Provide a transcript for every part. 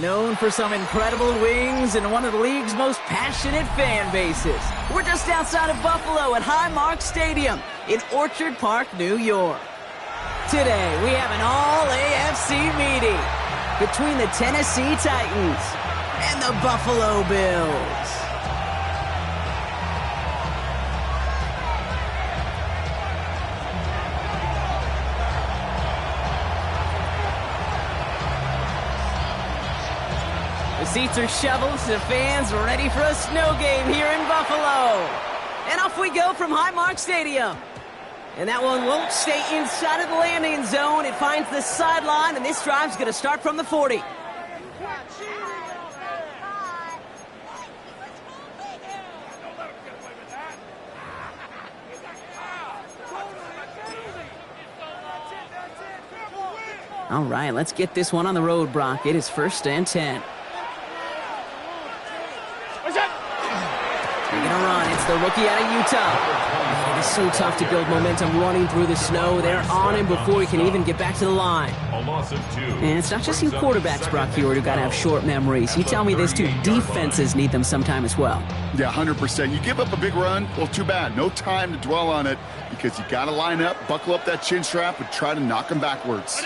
known for some incredible wings and one of the league's most passionate fan bases. We're just outside of Buffalo at Highmark Stadium in Orchard Park, New York. Today, we have an all-AFC meeting between the Tennessee Titans and the Buffalo Bills. The seats are shoveled, the fans are ready for a snow game here in Buffalo. And off we go from Highmark Stadium. And that one won't stay inside of the landing zone. It finds the sideline, and this drive's going to start from the 40. All right, let's get this one on the road, Brock. It is 1st and 10. Taking a run. It's the rookie out of Utah. Man, it is so tough to build momentum running through the snow. They're on him before he can even get back to the line. And it's not just you quarterbacks, Brock Huard, who got to have short memories. You tell me this too. Defenses need them sometime as well. Yeah, 100%. You give up a big run, well, too bad. No time to dwell on it because you got to line up, buckle up that chin strap, and try to knock them backwards.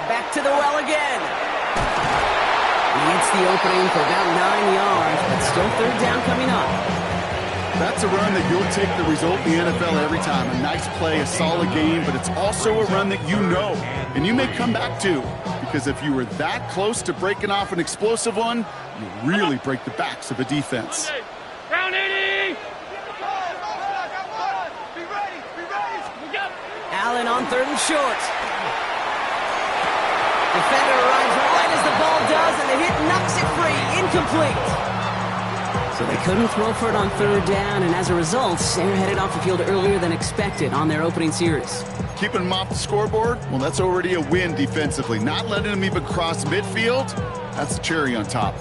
Back to the well again. He hits the opening for about 9 yards, but still 3rd down coming up. That's a run that you'll take the result in the NFL every time. A nice play, a solid game, but it's also a run that you know, and you may come back to, because if you were that close to breaking off an explosive one, you really break the backs of a defense. Round 80! Allen on 3rd and short. Defender arrives right as the ball does, and the hit knocks it free. Incomplete. So they couldn't throw for it on 3rd down, and as a result, they're headed off the field earlier than expected on their opening series. Keeping them off the scoreboard? Well, that's already a win defensively. Not letting them even cross midfield, that's the cherry on top.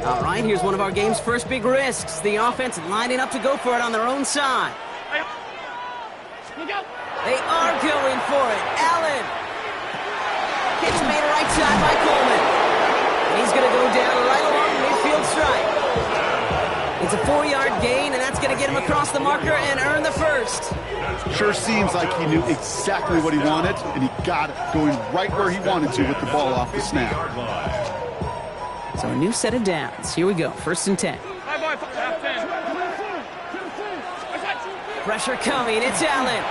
All right, here's one of our game's first big risks. The offense lining up to go for it on their own side. They are going for it. Allen. Pitch made right side by Coleman. And he's going to go down right along the midfield stripe. It's a 4-yard gain, and that's going to get him across the marker and earn the first. Sure seems like he knew exactly what he wanted, and he got it going right where he wanted to with the ball off the snap. So a new set of downs. Here we go. 1st and 10. Pressure coming. It's Allen.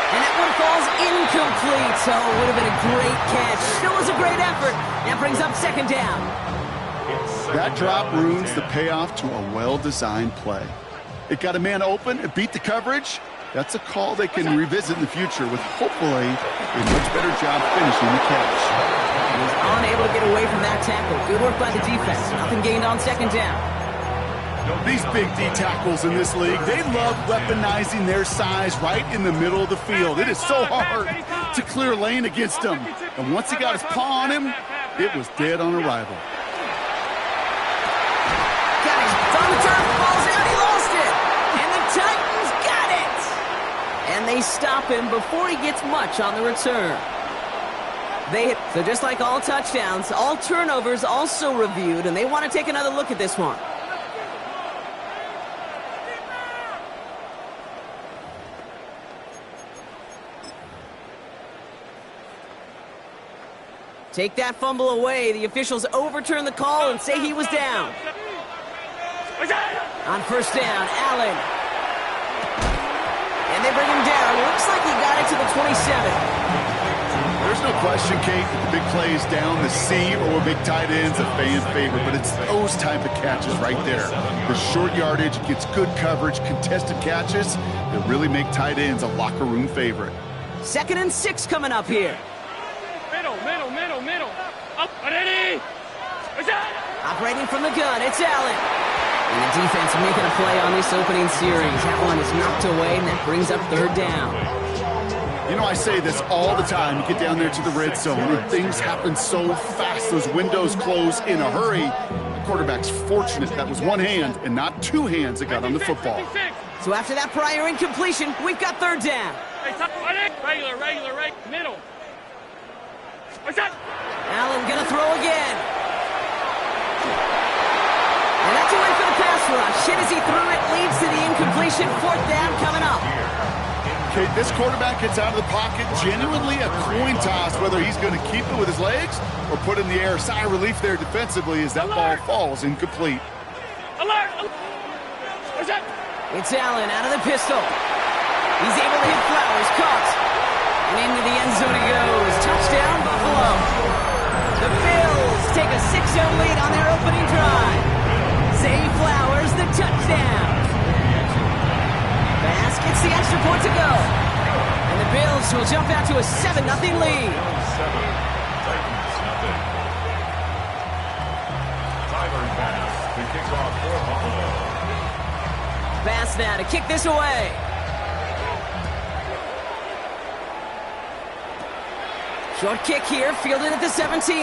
And that one falls incomplete. So it would have been a great catch. Still was a great effort. That brings up 2nd down. That drop ruins the payoff to a well-designed play. It got a man open. It beat the coverage. That's a call they can revisit in the future with hopefully a much better job finishing the catch. He was unable to get away from that tackle. Good work by the defense. Nothing gained on 2nd down. These big D tackles in this league, they love weaponizing their size right in the middle of the field. It is so hard to clear lane against them. And once he got his paw on him, it was dead on arrival. Got his on the turf, falls out, he lost it. And the Titans got it. And they stop him before he gets much on the return. So just like all touchdowns, all turnovers also reviewed, and they want to take another look at this one. Take that fumble away. The officials overturn the call and say he was down. On 1st down, Allen. And they bring him down. Looks like he got it to the 27. There's no question, Kate, that the big plays down the seam or big tight ends a fan favorite, but it's those type of catches right there. The short yardage gets good coverage, contested catches that really make tight ends a locker room favorite. 2nd and 6 coming up here. Middle. Up, ready. Operating from the gun, it's Allen. And the defense making a play on this opening series. That one is knocked away, and that brings up 3rd down. You know, I say this all the time. You get down there to the red zone, and things happen so fast. Those windows close in a hurry. The quarterback's fortunate that was one hand and not two hands that got on the football. So after that prior incompletion, we've got third down. Regular, middle. Allen gonna throw again. And that's a win for the pass rush. Hit as he threw it, leads to the incompletion. Fourth down coming up. Okay, this quarterback gets out of the pocket, genuinely a coin toss whether he's going to keep it with his legs or put it in the air. Sigh of relief there defensively as that ball falls incomplete. Alert! It's Allen out of the pistol. He's able to hit Flowers, caught. And into the end zone he goes. Touchdown, Buffalo. The Bills take a 6-0 lead on their opening drive. Zay Flowers, the touchdown. Bass gets the extra point to go. And the Bills will jump out to a 7-0 lead. Tyler Bass to kick off for Buffalo. Bass now to kick this away. Short kick here, fielded at the 17.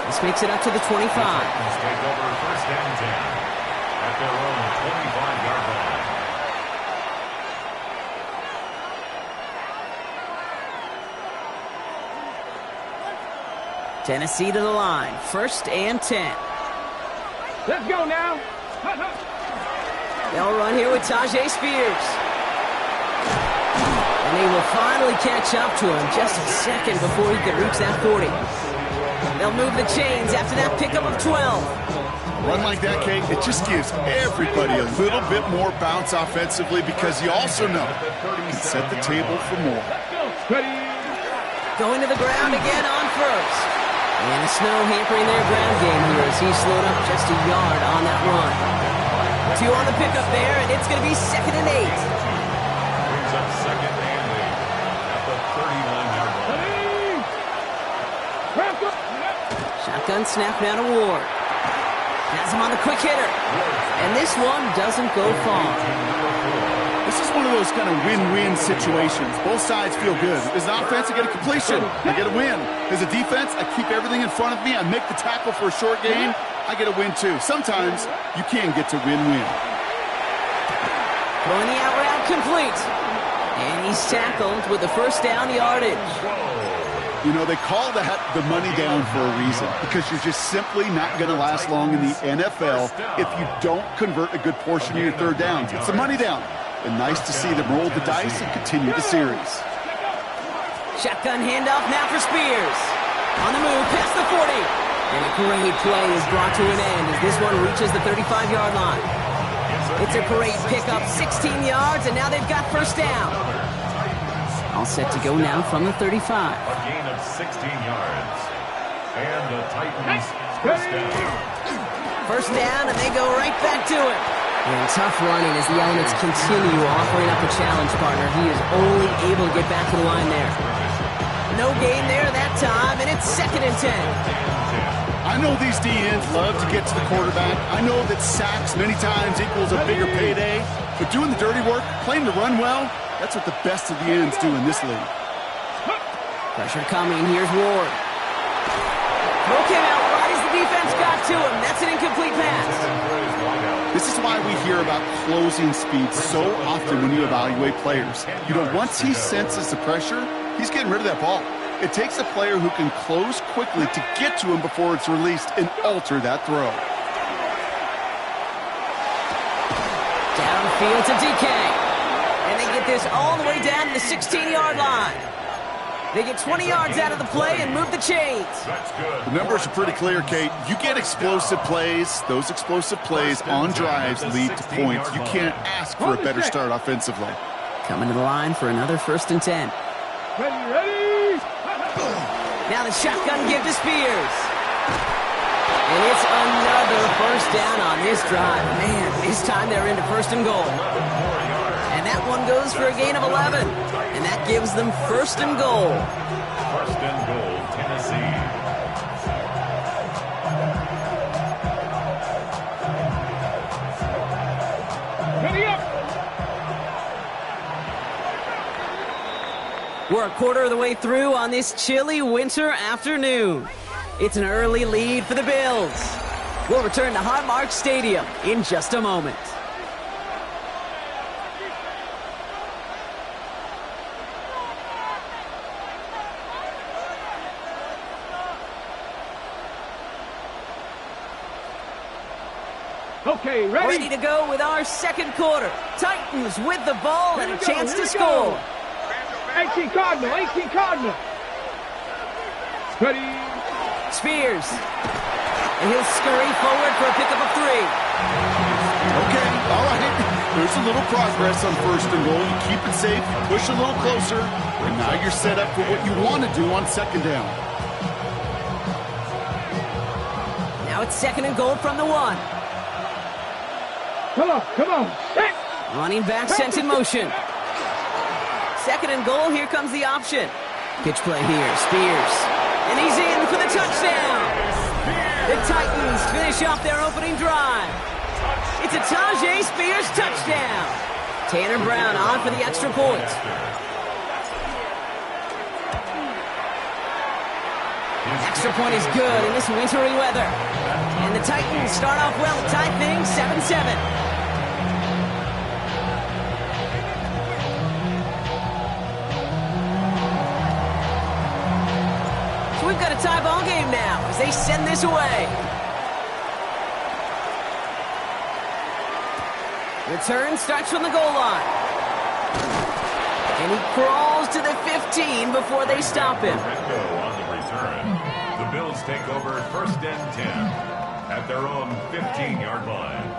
This makes it up to the 25. Take over first and 10 at their own 25-yard line. Tennessee to the line, first and 10. Let's go now. They'll run here with Tyjae Spears. And they will finally catch up to him just a second before he could reach that 40. They'll move the chains after that pickup of 12. A run like that, Kate, it just gives everybody a little bit more bounce offensively because you also know you can set the table for more. Going to the ground again on first. And the snow hampering their ground game here as he slowed up just a yard on that run. 2 on the pickup there, and it's going to be 2nd and 8. Brings up 2nd and 8 at the 39-yard line. Shotgun snap now to Ward. Has him on the quick hitter. And this one doesn't go far. This is one of those kind of win-win situations. Both sides feel good. As an offense, I get a completion. I get a win. As a defense, I keep everything in front of me. I make the tackle for a short gain. I get a win, too. Sometimes you can get to win-win. Throwing the out route complete. And he's tackled with the first down yardage. You know, they call that the money down for a reason because you're just simply not going to last long in the NFL if you don't convert a good portion of your third downs. It's the money down. And nice to see them roll the dice and continue the series. Shotgun handoff now for Spears. On the move, past the 40. And a great play is brought to an end as this one reaches the 35-yard line. It's a great pickup, 16 yards, and now they've got first down. All set to go now from the 35. A gain of 16 yards. And the Titans first down. First down, and they go right back to it. And tough running as the Elements continue offering up a challenge partner. He is only able to get back to the line there. No gain there that time, and it's 2nd and 10. I know these D-ends love to get to the quarterback. I know that sacks many times equals a bigger payday. But doing the dirty work, playing to run well, that's what the best of the ends do in this league. Pressure coming. Here's Ward. Throw came out right as the defense got to him. That's an incomplete pass. This is why we hear about closing speed so often when you evaluate players. You know, once he senses the pressure, he's getting rid of that ball. It takes a player who can close quickly to get to him before it's released and alter that throw. Downfield to DK. And they get this all the way down to the 16-yard line. They get 20 yards out of the play and move the chains. The numbers are pretty clear, Kate. You get explosive plays. Those explosive plays on drives lead to points. You can't ask for a better start offensively. Coming to the line for another 1st and 10. Ready. Now the shotgun give to Spears. And it's another first down on this drive. Man, this time they're into 1st and goal. And that one goes for a gain of 11. And that gives them 1st and goal. 1st and goal, Tennessee. Ready up. We're a quarter of the way through on this chilly winter afternoon. It's an early lead for the Bills. We'll return to Highmark Stadium in just a moment. Okay, ready? Ready to go with our second quarter. Titans with the ball and a chance to score. 18 Cardinal, 18 Cardinal. Ready? Spears. And he'll scurry forward for a pickup of 3. Okay, all right. There's a little progress on first and goal. You keep it safe, you push a little closer, and now you're set up for what you want to do on second down. Now it's second and goal from the 1. Come on, come on. Set. Running back sent in motion. Second and goal, here comes the option. Pitch play here, Spears. And he's in for the touchdown. The Titans finish off their opening drive. It's a Tyjae Spears touchdown. Tanner Brown on for the extra point. Extra point is good in this wintry weather. And the Titans start off well to tie things 7-7. So we've got a tie ball game now as they send this away. Return starts from the goal line. And he crawls to the 15 before they stop him. On the return. The Bills take over first and 10 at their own 15-yard line.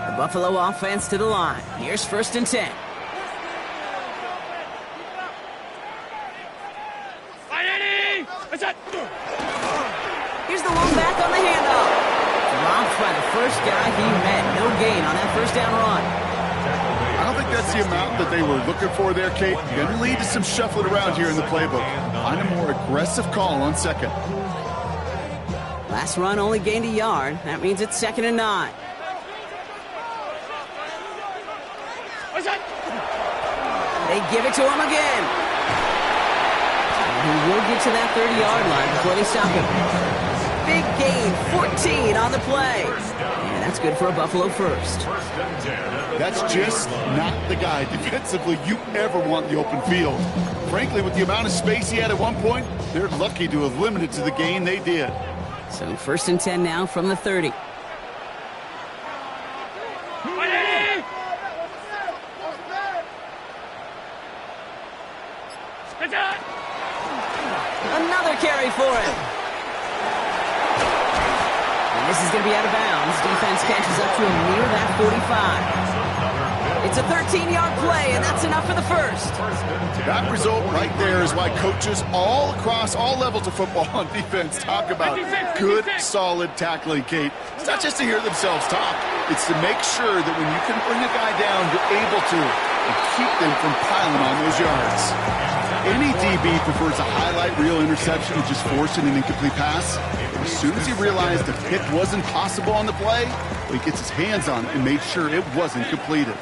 The Buffalo offense to the line. Here's first and 10. Here's the one back on the handoff. Dropped by the first guy he met. No gain on that first down run. I don't think that's the amount that they were looking for there, Kate. Going to lead to some shuffling around here in the playbook. Find a more aggressive call on second. Last run only gained a yard. That means it's second and 9. They give it to him again. He will get to that 30-yard line before they stop him. Big gain, 14 on the play. And that's good for a Buffalo first. That's just not the guy defensively you ever want in the open field. Frankly, with the amount of space he had at one point, they're lucky to have limited to the gain they did. So first and 10 now from the 30. Another carry for him. And this is going to be out of bounds. Defense catches up to him near that 45. It's a 13-yard play, and that's enough for the first. That result right there is why coaches all across all levels of football on defense talk about good, solid tackling, Kate. It's not just to hear themselves talk. It's to make sure that when you can bring a guy down, you're able to and keep them from piling on those yards. Any DB prefers a highlight reel interception to just forcing an incomplete pass. As soon as he realized the pick wasn't possible on the play, he gets his hands on it and made sure it wasn't completed.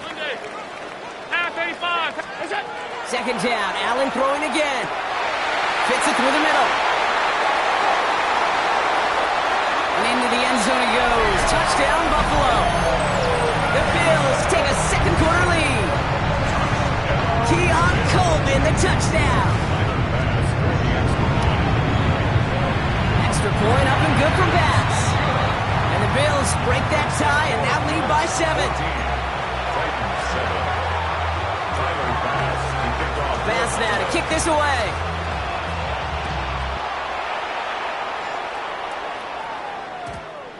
Second down, Allen throwing again. Fits it through the middle. And into the end zone it goes. Touchdown, Buffalo. The Bills take a second quarter lead. Keon Coleman, the touchdown. Extra point up and good from Bass. And the Bills break that tie and now lead by 7. Bass now to kick this away.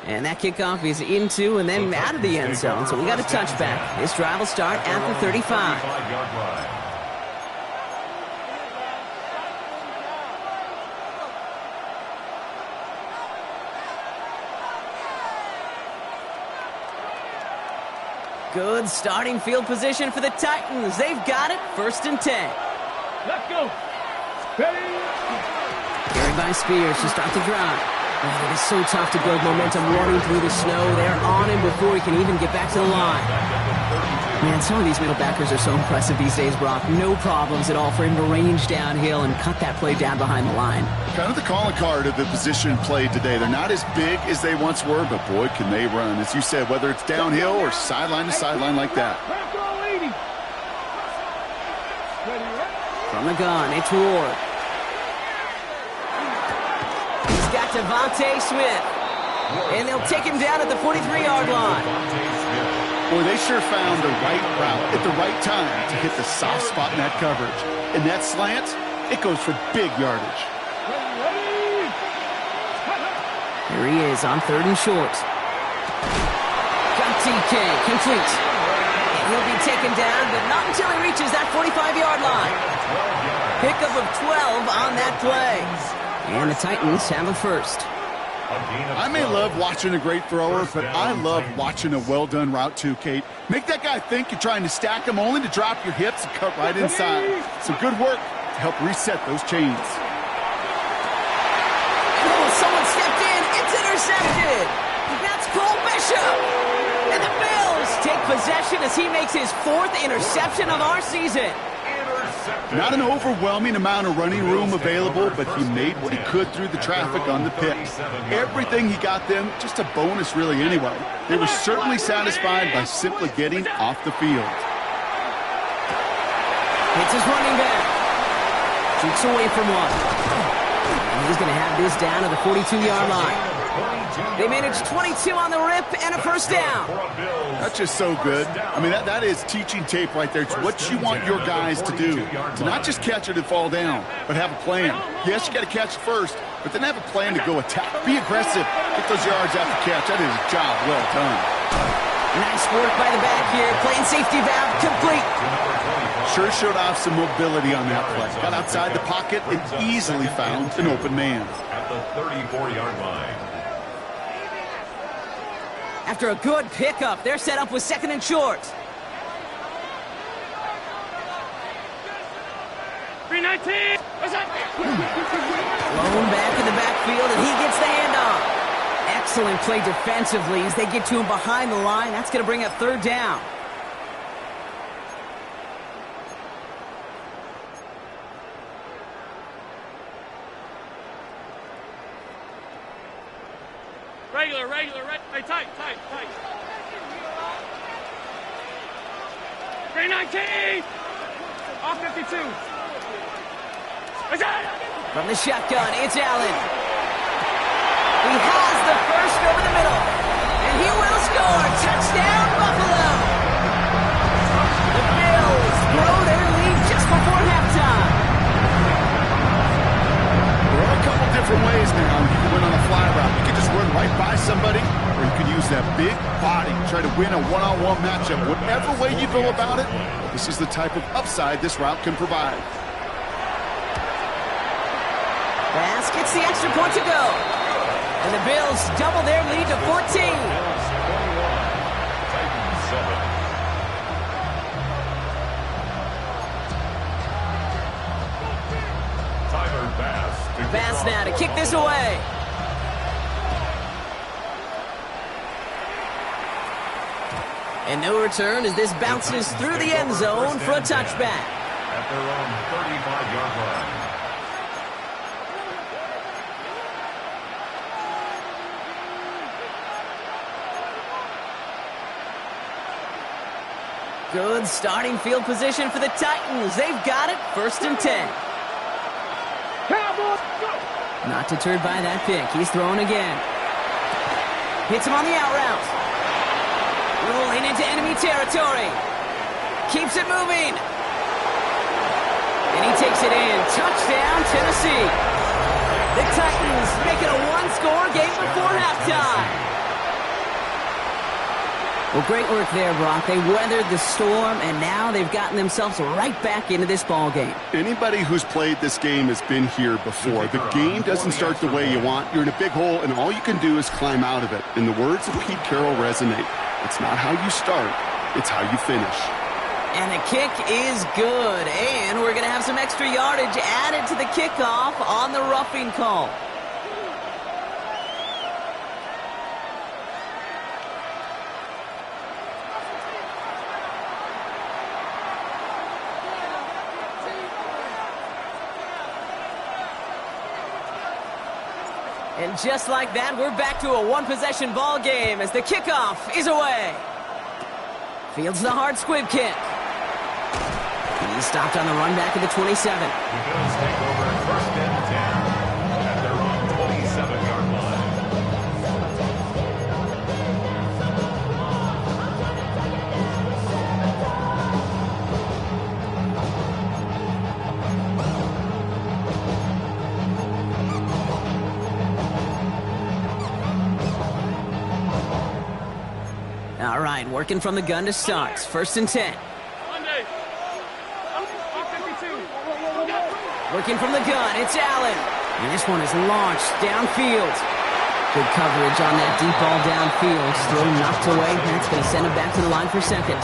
And that kickoff is into and then out of the end zone. So we got a touchback. This drive will start at the 35. Good starting field position for the Titans. They've got it. First and 10. Let's go. Ready? Carried by Spears to start the drive. Oh, it is so tough to build momentum running through the snow. They're on him before he can even get back to the line. Man, some of these middle backers are so impressive these days, Brock. No problems at all for him to range downhill and cut that play down behind the line. Kind of the calling card of the position played today. They're not as big as they once were, but boy, can they run. As you said, whether it's downhill or sideline to sideline like that. From the gun, it's Ward. He's got Devontae Smith. And they'll take him down at the 43-yard line. Boy, they sure found the right route at the right time to hit the soft spot in that coverage. And that slant, it goes for big yardage. Here he is on 3rd and short. Got TK, complete. And he'll be taken down, but not until he reaches that 45-yard line. Pickup of 12 on that play. And the Titans have a first. I may love watching a great thrower, but I love watching a well-done route too, Kate. Make that guy think you're trying to stack him only to drop your hips and cut right inside. Some good work to help reset those chains. Oh, someone stepped in. It's intercepted. That's Cole Bishop. And the Bills take possession as he makes his 4th interception of our season. Not an overwhelming amount of running room available, but he made what he could through the traffic on the pick. Everything he got them, just a bonus really anyway. They were certainly satisfied by simply getting off the field. It's his running back. Shoots away from one. And he's going to have this down to the 42-yard line. They managed 22 on the rip and a first down. That's just so good. I mean, that is teaching tape right there. It's what you want your guys to do. To not just catch it and fall down, but have a plan. Yes, you got to catch it first, but then have a plan to go attack. Be aggressive. Get those yards after catch. That is a job well done. Nice work by the back here. Playing safety valve complete. Sure showed off some mobility on that play. Got outside the pocket and easily found an open man. At the 34-yard line. After a good pickup, they're set up with 2nd and short. 319. Blown back in the backfield, and he gets the handoff. Excellent play defensively as they get to him behind the line. That's going to bring up 3rd down. Regular. Hey, tight. 319. Off 52. From the shotgun, it's Allen. He has the first over the middle. And he will score. Touchdown, Buffalo. The Bills grow their lead just before halftime. There are a couple different ways now. You can win on a fly route. You can just run right by somebody, or you can use that big body, try to win a one-on-one matchup. Whatever way you go about it, this is the type of upside this route can provide. Bass gets the extra point to go. And the Bills double their lead to 14. Titans 7. Tyler Bass. Bass now to kick this away. And no return as this bounces through the end zone for a touchback. At their own 35-yard line. Good starting field position for the Titans. They've got it, 1st and 10. Not deterred by that pick. He's throwing again. Hits him on the out route. Rolling into enemy territory. Keeps it moving. And he takes it in. Touchdown, Tennessee. The Titans make it a one-score game before halftime. Well, great work there, Brock. They weathered the storm, and now they've gotten themselves right back into this ball game. Anybody who's played this game has been here before. The game doesn't start the way you want. You're in a big hole, and all you can do is climb out of it. And the words of Pete Carroll resonate. It's not how you start, it's how you finish. And the kick is good. And we're going to have some extra yardage added to the kickoff on the roughing call. And just like that, we're back to a one-possession ball game as the kickoff is away. Fields the hard squib kick. He's stopped on the run back at the 27. The Bills take over first and 10 at their own 27-yard line. All right, working from the gun to start. First and 10. Monday. Off 52. Working from the gun, it's Allen. And this one is launched downfield. Good coverage on that deep ball downfield. Throw knocked away. That's going to send him back to the line for second.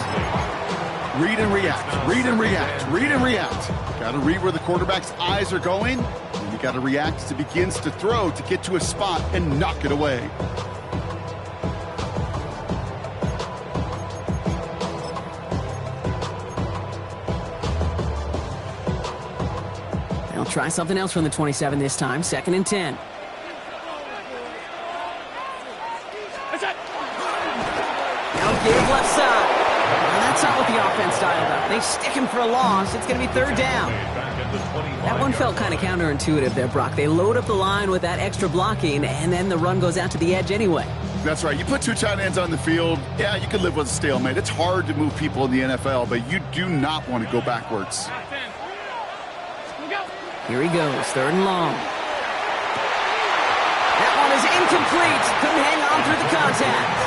Read and react, read and react, read and react. Got to read where the quarterback's eyes are going. And you got to react as he begins to throw to get to a spot and knock it away. They'll try something else from the 27 this time. Second and 10. That's it. Now give left side. Well, that's not what the offense dialed up. They stick him for a loss. It's going to be third down. That one felt kind of counterintuitive there, Brock. They load up the line with that extra blocking, and then the run goes out to the edge anyway. That's right. You put two tight ends on the field, yeah, you can live with a stalemate. It's hard to move people in the NFL, but you do not want to go backwards. Off 10. We'll go. Here he goes, third and long. That one is incomplete. Couldn't hang on through the contact.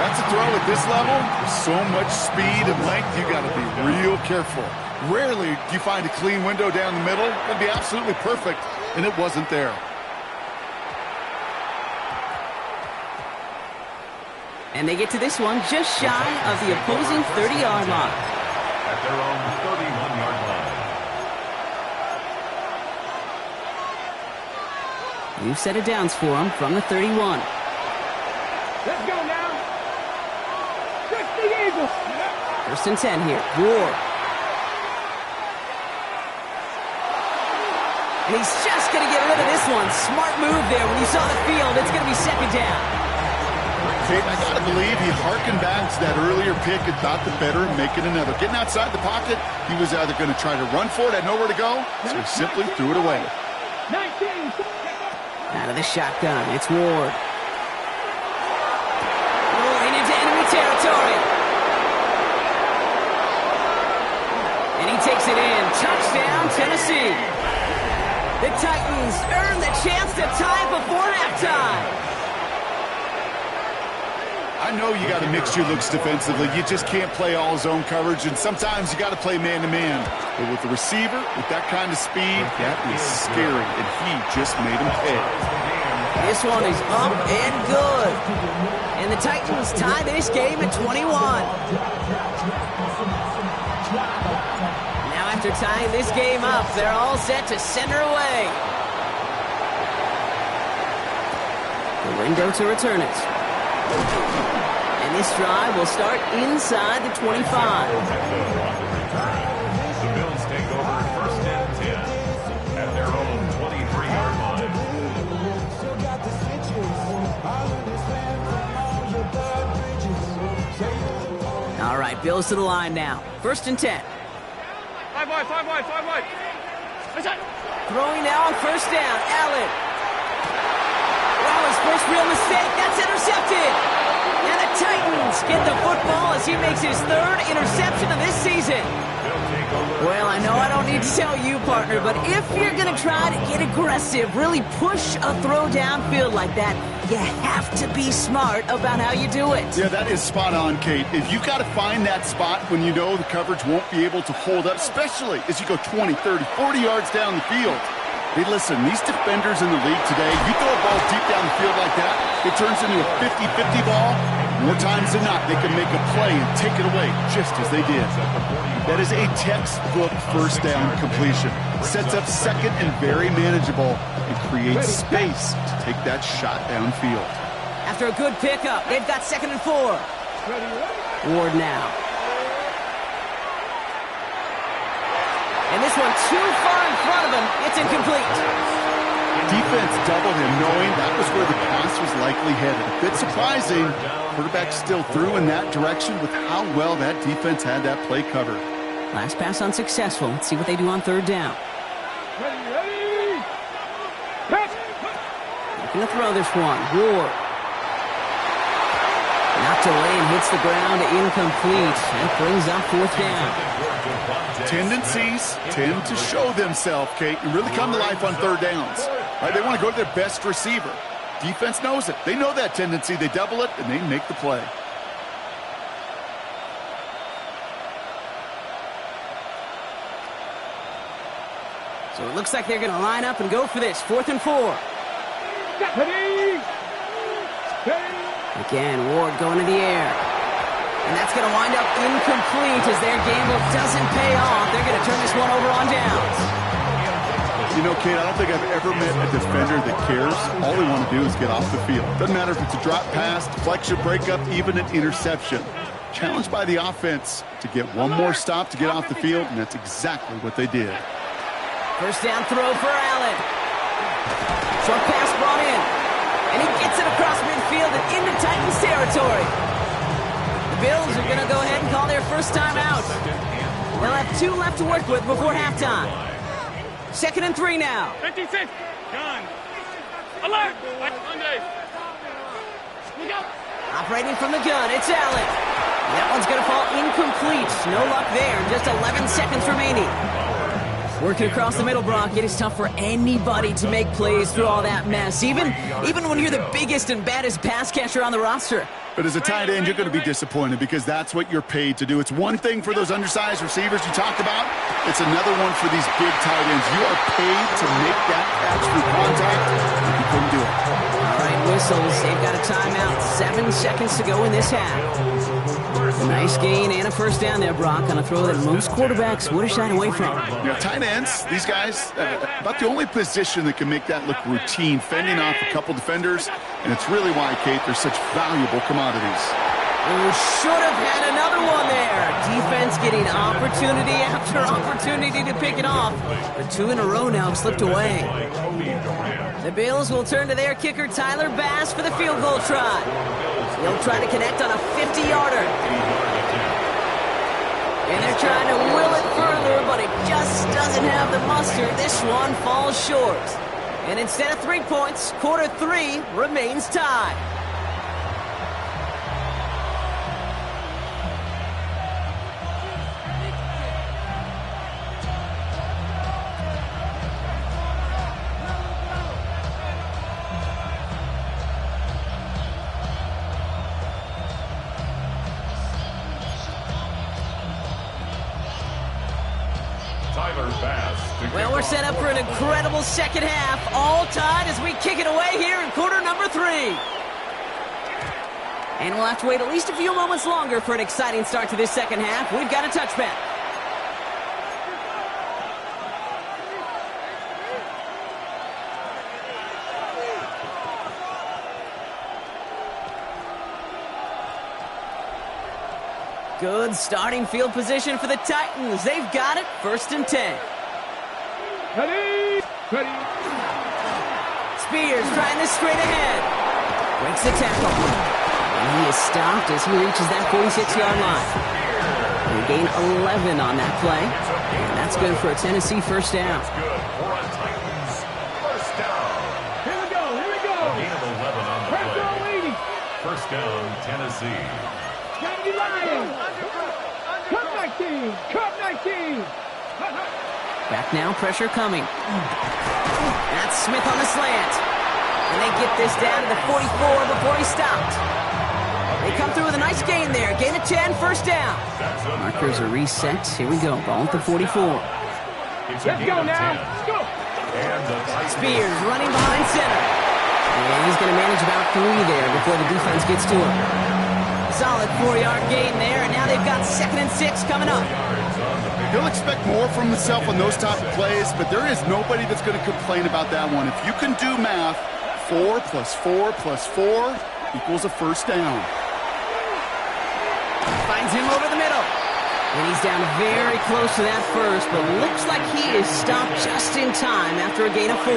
That's a throw at this level. So much speed and length, you got to be real careful. Rarely do you find a clean window down the middle. It'd be absolutely perfect, and it wasn't there. And they get to this one just shy of the opposing 30-yard line. At their own 31-yard line. New set of downs for him from the 31. Let's go now. Check the Eagles. First and 10 here. Ward. And he's just going to get rid of this one. Smart move there. When you saw the field, it's going to be second down. Kate, I got to believe he harkened back to that earlier pick and thought the better and make it another. Getting outside the pocket, he was either going to try to run for it, had nowhere to go, so he simply threw it away. 19. Out of the shotgun, it's Ward. Rolling into enemy territory. And he takes it in. Touchdown, Tennessee. The Titans earn the chance to tie before halftime. I know you got to mix your looks defensively. You just can't play all zone coverage, and sometimes you got to play man-to-man. But with the receiver, with that kind of speed, that is scary, and he just made him pay. This one is up and good. And the Titans tie this game at 21. Now after tying this game up, they're all set to center away. The window to return it. And this drive will start inside the 25. The Bills take over first and 10 at their own 23-yard line. All right, Bills to the line now. First and 10. 5 wide. That's it. Throwing now on first down. Allen. Well, his first real mistake. That's intercepted. And the Titans get the football as he makes his third interception of this season. Well, I know I don't need to tell you, partner, but if you're going to try to get aggressive, really push a throw downfield like that, you have to be smart about how you do it. Yeah, that is spot on, Kate. If you got to find that spot when you know the coverage won't be able to hold up, especially as you go 20, 30, 40 yards down the field. Hey, listen, these defenders in the league today, you throw a ball deep down the field like that, it turns into a 50-50 ball. More times than not, they can make a play and take it away, just as they did. That is a textbook first down completion. Sets up second and very manageable and creates space to take that shot downfield. After a good pickup, they've got second and 4. Ward now. And this one too far in front of him. It's incomplete. Defense doubled him, knowing that was where the pass was likely headed. A bit surprising. Quarterback still threw in that direction with how well that defense had that play covered. Last pass unsuccessful. Let's see what they do on third down. Ready. Pass. Looking to throw this one. Ward. Knocked away and hits the ground. Incomplete. That brings up fourth down. Tendencies tend to show themselves, Kate, and really come to life on third downs. Right? They want to go to their best receiver. Defense knows it. They know that tendency. They double it, and they make the play. So it looks like they're going to line up and go for this. 4th and 4. Ready. Again, Ward going to the air. And that's going to wind up incomplete as their gamble doesn't pay off. They're going to turn this one over on downs. You know, Kate, I don't think I've ever met a defender that cares. All they want to do is get off the field. Doesn't matter if it's a drop pass, deflection, breakup, even an interception. Challenged by the offense to get one more stop to get off the field, and that's exactly what they did. First down throw for Allen. Short pass brought in. And he gets it across midfield and into Titans territory. The Bills are going to go ahead and call their first time out. They'll have 2 left to work with before halftime. 2nd and 3 now. 56. Gun. Alert. Monday. Look out. Operating from the gun, it's Allen. That one's going to fall incomplete. No luck there. Just 11 seconds remaining. Working across the middle, Brock. It is tough for anybody to make plays through all that mess, even when you're the biggest and baddest pass catcher on the roster. But as a tight end, you're going to be disappointed because that's what you're paid to do. It's one thing for those undersized receivers you talked about. It's another one for these big tight ends. You are paid to make that catch through contact, and you couldn't do it. All right, whistles. They've got a timeout. 7 seconds to go in this half. Nice gain and a first down there, Brock, on a throw that most quarterbacks would have shied away from. You know, tight ends, these guys, about the only position that can make that look routine, fending off a couple defenders, and it's really why, Kate, they're such valuable commodities. Ooh, should have had another one there. Defense getting opportunity after opportunity to pick it off, but 2 in a row now have slipped away. The Bills will turn to their kicker, Tyler Bass, for the field goal try. He'll try to connect on a 50-yarder. And they're trying to will it further, but it just doesn't have the muster. This one falls short. And instead of 3 points, quarter 3 remains tied. Well, we're set up for an incredible second half. All tied as we kick it away here in quarter number 3. And we'll have to wait at least a few moments longer for an exciting start to this second half. We've got a touchback. Good starting field position for the Titans. They've got it. 1st and 10. Ready. Spears trying this straight ahead. Breaks the tackle. And he is stopped as he reaches that 46-yard line. They gain 11 on that play. And that's good for a Tennessee first down. Here we go. Gain of 11 on the play. First down, Tennessee. Gotta be lying. Cut 19. Back now, pressure coming. That's Smith on the slant. And they get this down to the 44 before he stopped. They come through with a nice gain there. Gain of 10, first down. Markers are reset. Here we go. Ball at the 44. Let's go now. Let's go. Spears running behind center. And he's going to manage about 3 there before the defense gets to him. Solid 4-yard gain there, and now they've got 2nd and 6 coming up. He'll expect more from himself on those type of plays, but there is nobody that's going to complain about that one. If you can do math, 4 plus 4 plus 4 equals a first down. Finds him over the middle. And he's down very close to that first, but looks like he is stopped just in time after a gain of 4.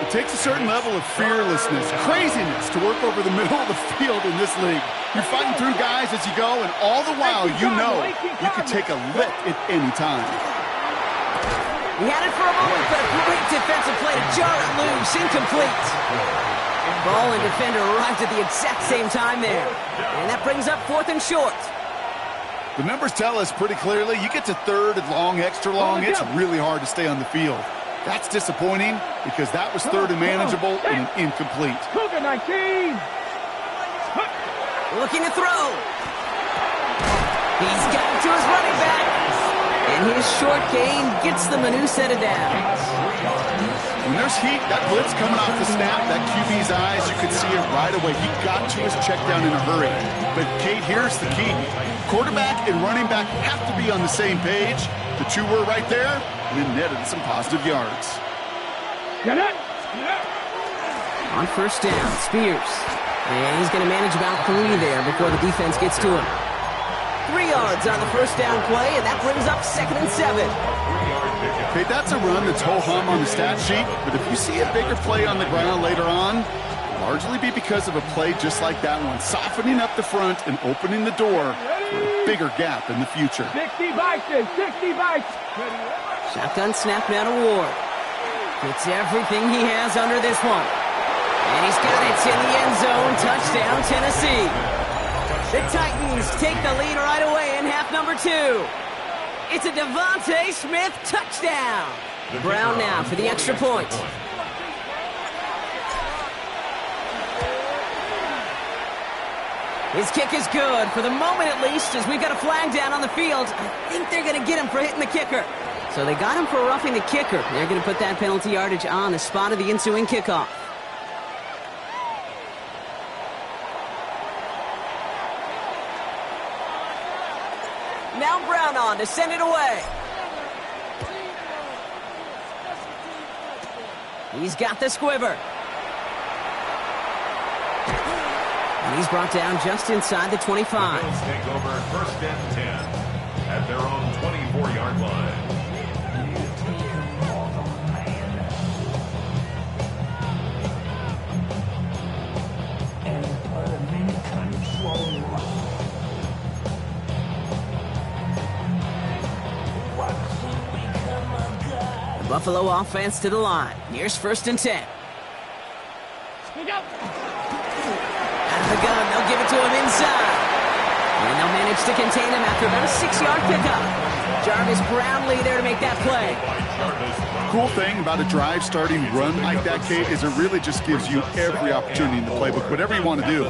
It takes a certain level of fearlessness, craziness to work over the middle of the field in this league. You're fighting through guys as you go, and all the while you know you can take a lick at any time. He had it for a moment, but a great defensive play to jar it loose, incomplete. Ball and defender arrived at the exact same time there. And that brings up 4th and short. The numbers tell us pretty clearly, you get to 3rd and long, extra long, it's really hard to stay on the field. That's disappointing because that was 3rd and manageable and an incomplete. Cougar 19. Looking to throw. He's got it to his running back. And his short gain gets them a new set of downs. When there's heat, that blitz coming off the snap, that QB's eyes, you could see it right away. He got to his check down in a hurry. But, Kate, here's the key. Quarterback and running back have to be on the same page. The two were right there, and it netted some positive yards. On first down, Spears. And he's going to manage about 3 there before the defense gets to him. 3 yards on the first down play, and that brings up 2nd and 7. Okay, that's a run that's ho-hum on the stat sheet, but if you see a bigger play on the ground later on, it'll largely be because of a play just like that one, softening up the front and opening the door for a bigger gap in the future. 60 Vikings, 60 Vikings. Shotgun snap now to Ward. Gets everything he has under this one. And he's got it in the end zone. Touchdown, Tennessee. The Titans take the lead right away in half number 2. It's a Devontae Smith touchdown. Brown now for the extra point. His kick is good, for the moment at least, as we've got a flag down on the field. I think they're going to get him for hitting the kicker. So they got him for roughing the kicker. They're going to put that penalty yardage on the spot of the ensuing kickoff. Now Brown on to send it away. He's got the squiver. And he's brought down just inside the 25. The Bills take over 1st and 10 at their own 24-yard line. The Buffalo offense to the line. Here's 1st and 10. Out of the gun, they'll give it to him inside. And they'll manage to contain him after about a 6-yard pickup. Jarvis Brownlee there to make that play. Cool thing about a drive starting run like that, Kate, is it really just gives you every opportunity in the playbook, whatever you want to do.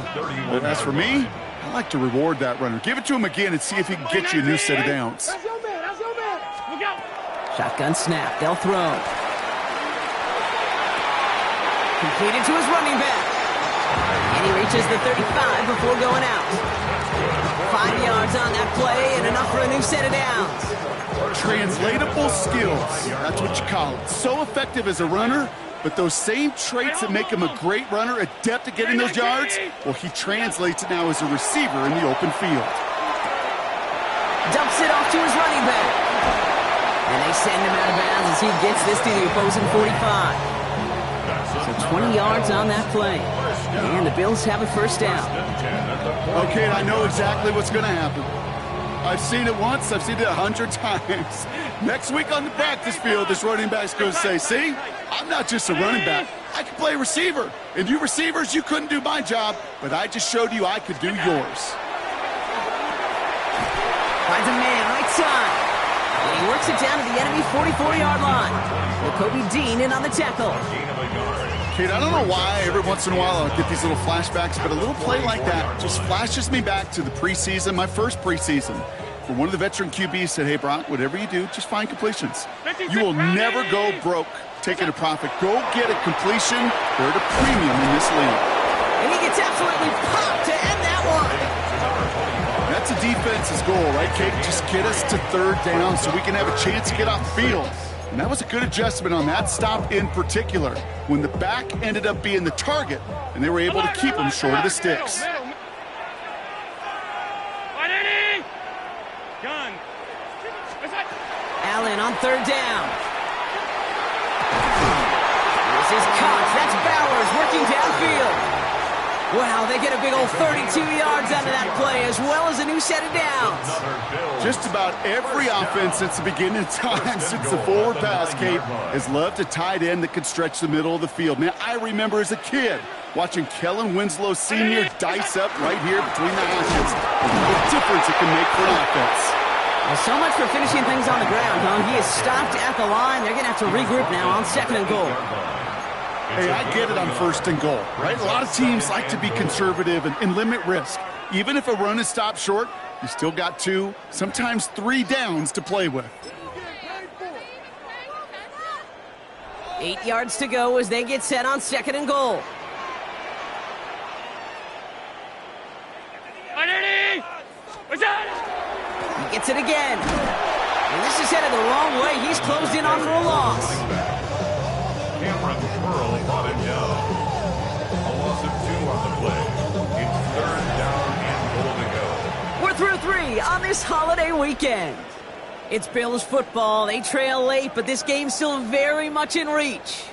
But as for me, I like to reward that runner. Give it to him again and see if he can get you a new set of downs. That's your man. That's your man. Look out. Shotgun snap. They'll throw. Completed to his running back. And he reaches the 35 before going out. 5 yards on that play and enough for a new set of downs. Translatable skills. That's what you call it. So effective as a runner, but those same traits that make him a great runner, adept at getting those yards, well, he translates it now as a receiver in the open field. Dumps it off to his running back. And they send him out of bounds as he gets this to the opposing 45. So 20 yards on that play. And the Bills have a 1st down. Okay, I know exactly what's going to happen. I've seen it once, I've seen it 100 times. Next week on the practice field, this running back's going to say, see, I'm not just a running back. I can play receiver. And you receivers, you couldn't do my job, but I just showed you I could do yours. Finds a man right side. And he works it down to the enemy 44-yard line. With Kobe Dean in on the tackle. Kate, I don't know why every once in a while I'll get these little flashbacks, but a little play like that just flashes me back to the preseason, my first preseason, where one of the veteran QBs said, hey, Brock, whatever you do, just find completions. You will never go broke taking a profit. Go get a completion. They're at a premium in this league. And he gets absolutely popped to end that one. That's a defense's goal, right, Kate? Just get us to 3rd down so we can have a chance to get off the field. And that was a good adjustment on that stop in particular, when the back ended up being the target, and they were able to keep him short of the sticks. third down. This is Cox. That's Bowers working downfield. Wow, they get a big old 32 yards out of that play, as well as a new set of downs. Just about every offense since the beginning of time, since the forward pass, Kate, has loved a tight end that could stretch the middle of the field. Man, I remember as a kid watching Kellen Winslow Sr. dice up right here between the hashes. The difference it can make for an offense. Well, so much for finishing things on the ground, huh? He is stopped at the line. They're going to have to regroup now on 2nd and goal. Hey, I get it on 1st and goal, right? A lot of teams like to be conservative and limit risk. Even if a run is stopped short, you still got 2, sometimes 3 downs to play with. 8 yards to go as they get set on 2nd and goal. He gets it again. And this is headed the wrong way. He's closed in on for a loss. Cameron Pearl brought him down. A loss of 2 on the play. It's 3rd down and goal to go. We're through 3 on this holiday weekend. It's Bills football. They trail late, but this game's still very much in reach.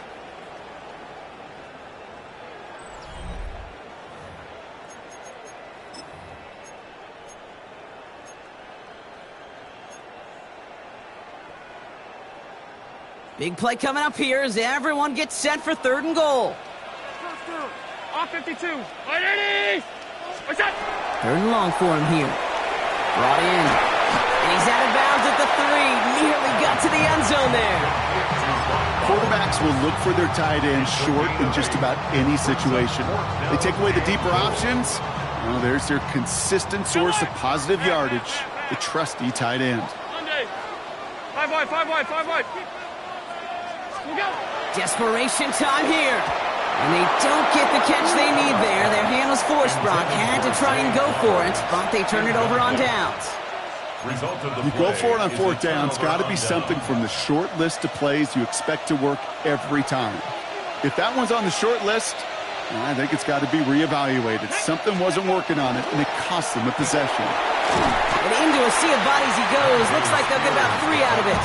Big play coming up here as everyone gets set for 3rd and goal. Off 52. Ready? What's up? 3rd and long for him here. Brought in. And he's out of bounds at the 3. Nearly got to the end zone there. Quarterbacks will look for their tight end short in just about any situation. They take away the deeper options. Well, there's their consistent source of positive yardage, the trusty tight end. Monday. 5 wide, 5 wide, 5 wide. Desperation time here. And they don't get the catch they need there. Their hand was forced, Brock. Had to try and go for it, but they turn it over on downs. You go for it on 4th down. It's got to be something from the short list of plays you expect to work every time. If that one's on the short list, well, I think it's got to be reevaluated. Something wasn't working on it, and it cost them a possession. And into a sea of bodies he goes. Looks like they'll get about 3 out of it.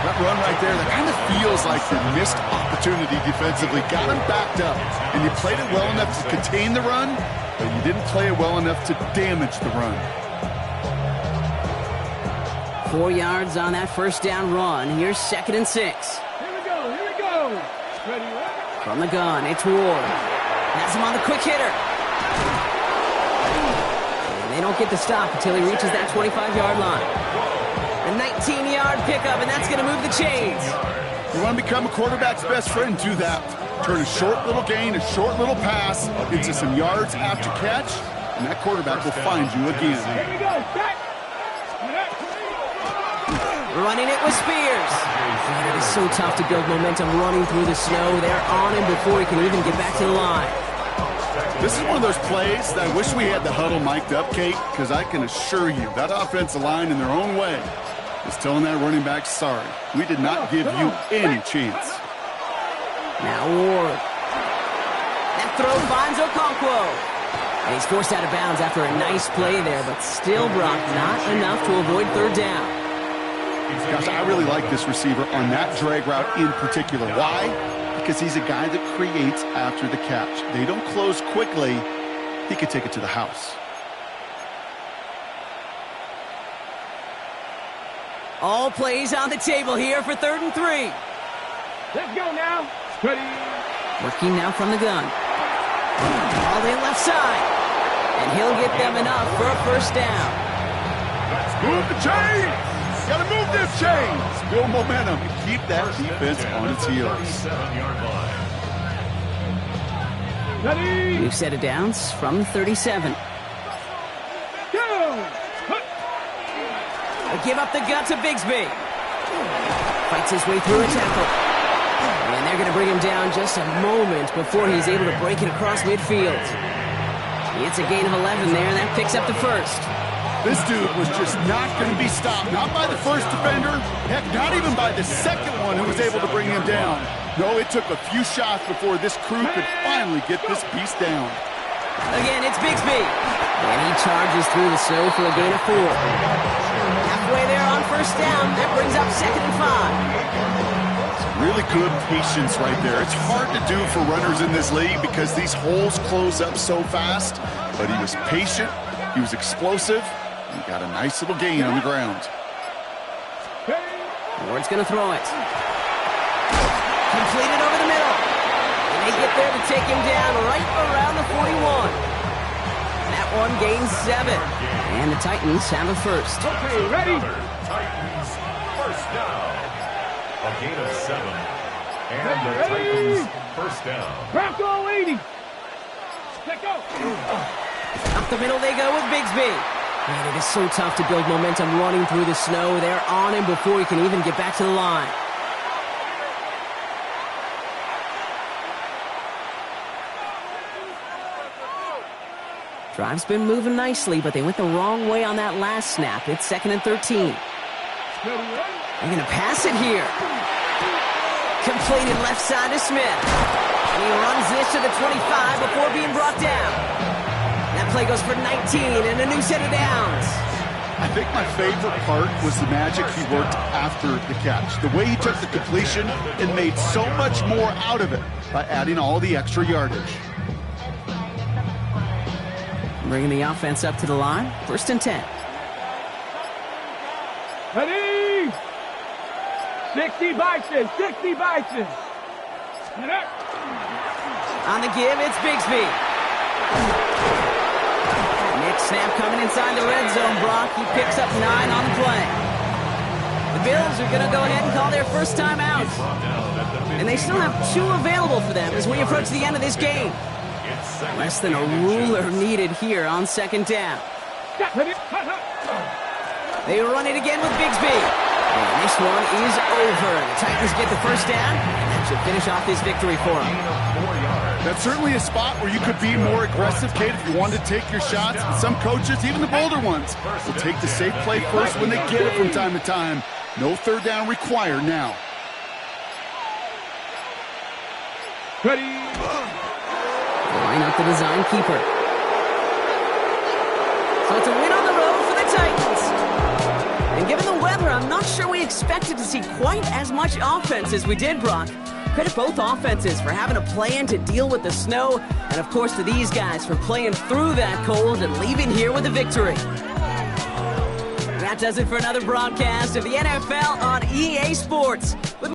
That run right there, that kind of feels like the missed opportunity defensively. Got him backed up, and you played it well enough to contain the run, but you didn't play it well enough to damage the run. 4 yards on that 1st down run. Here's 2nd and 6. Here we go, here we go. Ready, ready? From the gun, it's Ward. Has him on the quick hitter. And they don't get the stop until he reaches that 25-yard line. A 19-yard pickup, and that's going to move the chains. You want to become a quarterback's best friend, do that. Turn a short little gain, a short little pass into some yards after catch, and that quarterback will find you again. Here we go, back. Running it with Spears. Man, it is so tough to build momentum running through the snow. They're on him before he can even get back to the line. This is one of those plays that I wish we had the huddle mic'd up, Kate, because I can assure you that offensive line in their own way is telling that running back, sorry, we did not give you any chance. Now Ward. That throw finds Okonkwo. And he's forced out of bounds after a nice play there, but still, Brock, not enough to avoid 3rd down. Gosh, I really like this receiver on that drag route in particular. Why? Because he's a guy that creates after the catch. They don't close quickly. He could take it to the house. All plays on the table here for 3rd and 3. Let's go now. Ready. Working now from the gun. All in left side. And he'll get them enough for a 1st down. Move the chain! Gotta move this chain! Build momentum and keep that defense on its heels. Ready. New set of downs from the 37. Go. They give up the gut to Bigsby. Fights his way through a tackle. And they're going to bring him down just a moment before he's able to break it across midfield. It's a gain of 11 there, and that picks up the 1st. This dude was just not going to be stopped. Not by the first defender. Heck, not even by the second one who was able to bring him down. No, it took a few shots before this crew could finally get this beast down. Again, it's Bigsby. And he charges through the snow for a gain of 4. Halfway there on first down. That brings up 2nd and 5. Really good patience right there. It's hard to do for runners in this league because these holes close up so fast. But he was patient. He was explosive. He got a nice little gain on the ground. Ward's going to throw it. Completed over the middle. And they get there to take him down right around the 41. That one gains 7. And the Titans have a first. Okay, ready? Titans first down. A gain of 7. And the Titans first down. Bronco 80. Let go. Up the middle they go with Bigsby. Man, it is so tough to build momentum running through the snow. They're on him before he can even get back to the line. Drive's been moving nicely, but they went the wrong way on that last snap. It's 2nd and 13. They're going to pass it here. Completed left side to Smith. And he runs this to the 25 before being brought down. That play goes for 19 and a new set of downs. I think my favorite part was the magic he worked after the catch. The way he took the completion and made so much more out of it by adding all the extra yardage. Bringing the offense up to the line. 1st and 10. Ready? 60 Bison, 60 Bison. On the give, it's Bigsby. Next snap coming inside the red zone, Brock. He picks up 9 on the play. The Bills are going to go ahead and call their first time out. And they still have 2 available for them as we approach the end of this game. Less than a ruler needed here on 2nd down. They run it again with Bigsby. And this one is over. The Titans get the first down, and that should finish off this victory for them. That's certainly a spot where you could be more aggressive, Kate, if you wanted to take your shots. And some coaches, even the bolder ones, will take the safe play first when they get it from time to time. No 3rd down required now. Ready? Line up the design keeper. So it's a win on the road for the Titans. And given the weather, I'm not sure we expected to see quite as much offense as we did, Brock. Credit both offenses for having a plan to deal with the snow, and of course to these guys for playing through that cold and leaving here with a victory. That does it for another broadcast of the NFL on EA Sports.